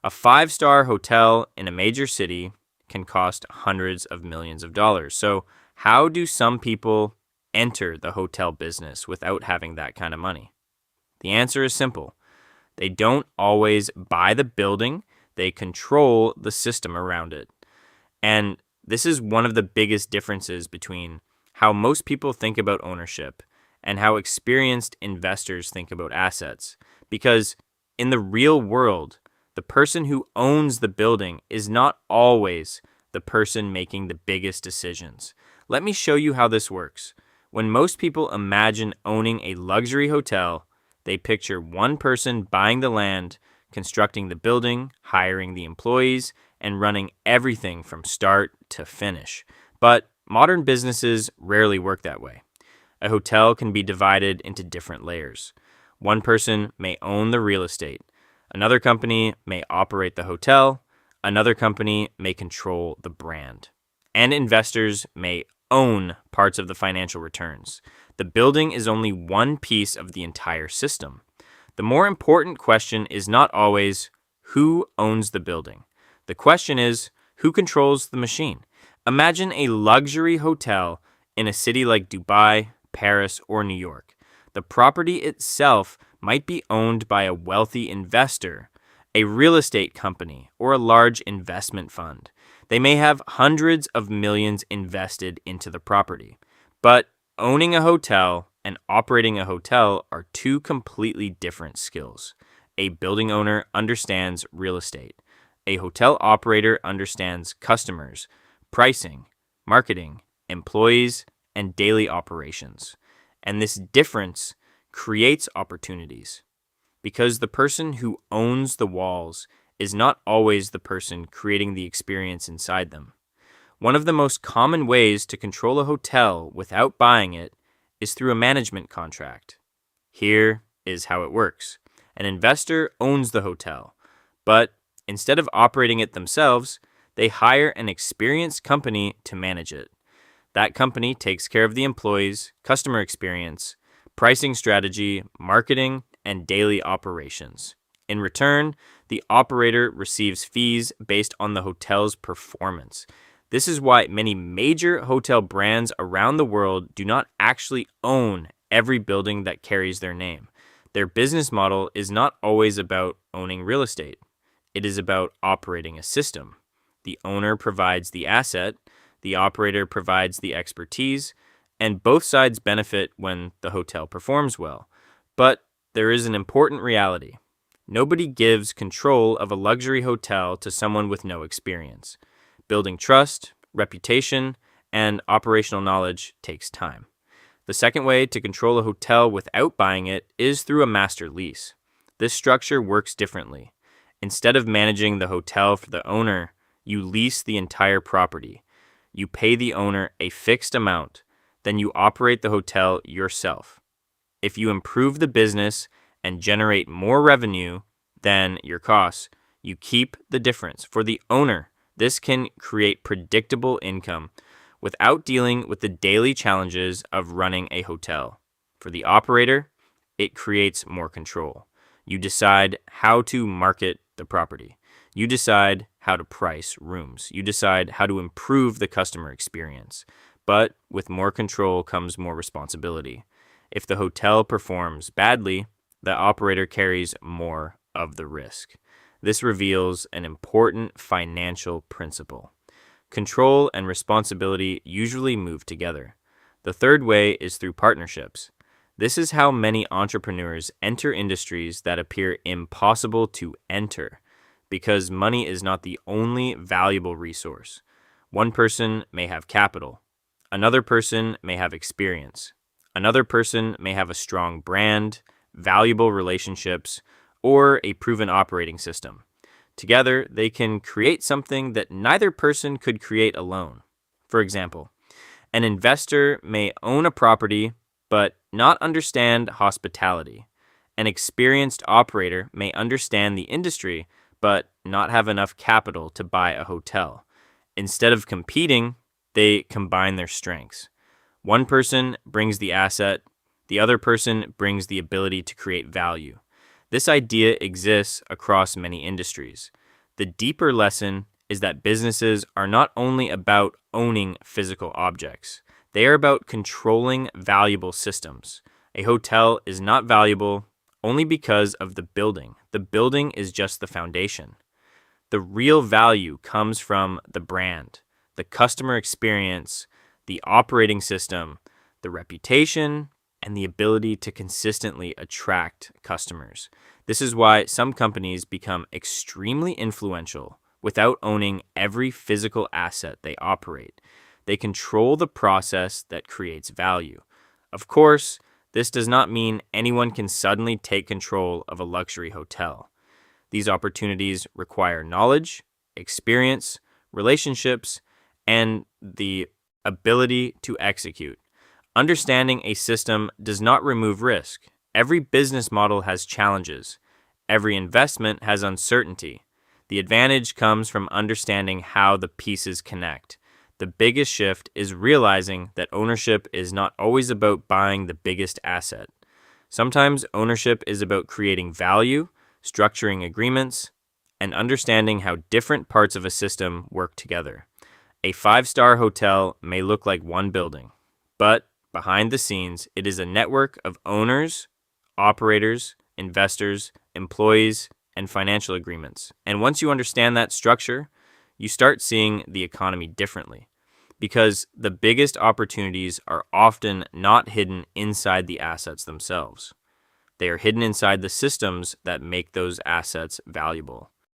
A five-star hotel in a major city can cost hundreds of millions of dollars. So how do some people enter the hotel business without having that kind of money? The answer is simple. They don't always buy the building, they control the system around it. And this is one of the biggest differences between how most people think about ownership and how experienced investors think about assets. Because in the real world, the person who owns the building is not always the person making the biggest decisions. Let me show you how this works. When most people imagine owning a luxury hotel, they picture one person buying the land, constructing the building, hiring the employees, and running everything from start to finish. But modern businesses rarely work that way. A hotel can be divided into different layers. One person may own the real estate. Another company may operate the hotel. Another company may control the brand. And investors may own parts of the financial returns. The building is only one piece of the entire system. The more important question is not always who owns the building. The question is who controls the machine. Imagine a luxury hotel in a city like Dubai, Paris, or New York. The property itself might be owned by a wealthy investor, a real estate company, or a large investment fund. They may have hundreds of millions invested into the property. But owning a hotel and operating a hotel are two completely different skills. A building owner understands real estate. A hotel operator understands customers, pricing, marketing, employees, and daily operations. And this difference creates opportunities because the person who owns the walls is not always the person creating the experience inside them. One of the most common ways to control a hotel without buying it is through a management contract. Here is how it works. An investor owns the hotel, but instead of operating it themselves, they hire an experienced company to manage it. That company takes care of the employees, customer experience, pricing strategy, marketing, and daily operations. In return, the operator receives fees based on the hotel's performance. This is why many major hotel brands around the world do not actually own every building that carries their name. Their business model is not always about owning real estate. It is about operating a system. The owner provides the asset, the operator provides the expertise, and both sides benefit when the hotel performs well. But there is an important reality. Nobody gives control of a luxury hotel to someone with no experience. Building trust, reputation, and operational knowledge takes time. The second way to control a hotel without buying it is through a master lease. This structure works differently. Instead of managing the hotel for the owner, you lease the entire property. You pay the owner a fixed amount, then you operate the hotel yourself. If you improve the business and generate more revenue than your costs, you keep the difference. For the owner, this can create predictable income without dealing with the daily challenges of running a hotel. For the operator, it creates more control. You decide how to market the property. You decide how to price rooms. You decide how to improve the customer experience. But with more control comes more responsibility. If the hotel performs badly, the operator carries more of the risk. This reveals an important financial principle. Control and responsibility usually move together. The third way is through partnerships. This is how many entrepreneurs enter industries that appear impossible to enter, because money is not the only valuable resource. One person may have capital. Another person may have experience. Another person may have a strong brand, valuable relationships, or a proven operating system. Together, they can create something that neither person could create alone. For example, an investor may own a property but not understand hospitality. An experienced operator may understand the industry but not have enough capital to buy a hotel. Instead of competing, they combine their strengths. One person brings the asset, the other person brings the ability to create value. This idea exists across many industries. The deeper lesson is that businesses are not only about owning physical objects, they are about controlling valuable systems. A hotel is not valuable only because of the building. The building is just the foundation. The real value comes from the brand, the customer experience, the operating system, the reputation, and the ability to consistently attract customers. This is why some companies become extremely influential without owning every physical asset they operate. They control the process that creates value. Of course, this does not mean anyone can suddenly take control of a luxury hotel. These opportunities require knowledge, experience, relationships, and the ability to execute. Understanding a system does not remove risk. Every business model has challenges. Every investment has uncertainty. The advantage comes from understanding how the pieces connect. The biggest shift is realizing that ownership is not always about buying the biggest asset. Sometimes ownership is about creating value, structuring agreements, and understanding how different parts of a system work together. A 5-star hotel may look like one building, but behind the scenes, it is a network of owners, operators, investors, employees, and financial agreements. And once you understand that structure, you start seeing the economy differently, because the biggest opportunities are often not hidden inside the assets themselves. They are hidden inside the systems that make those assets valuable.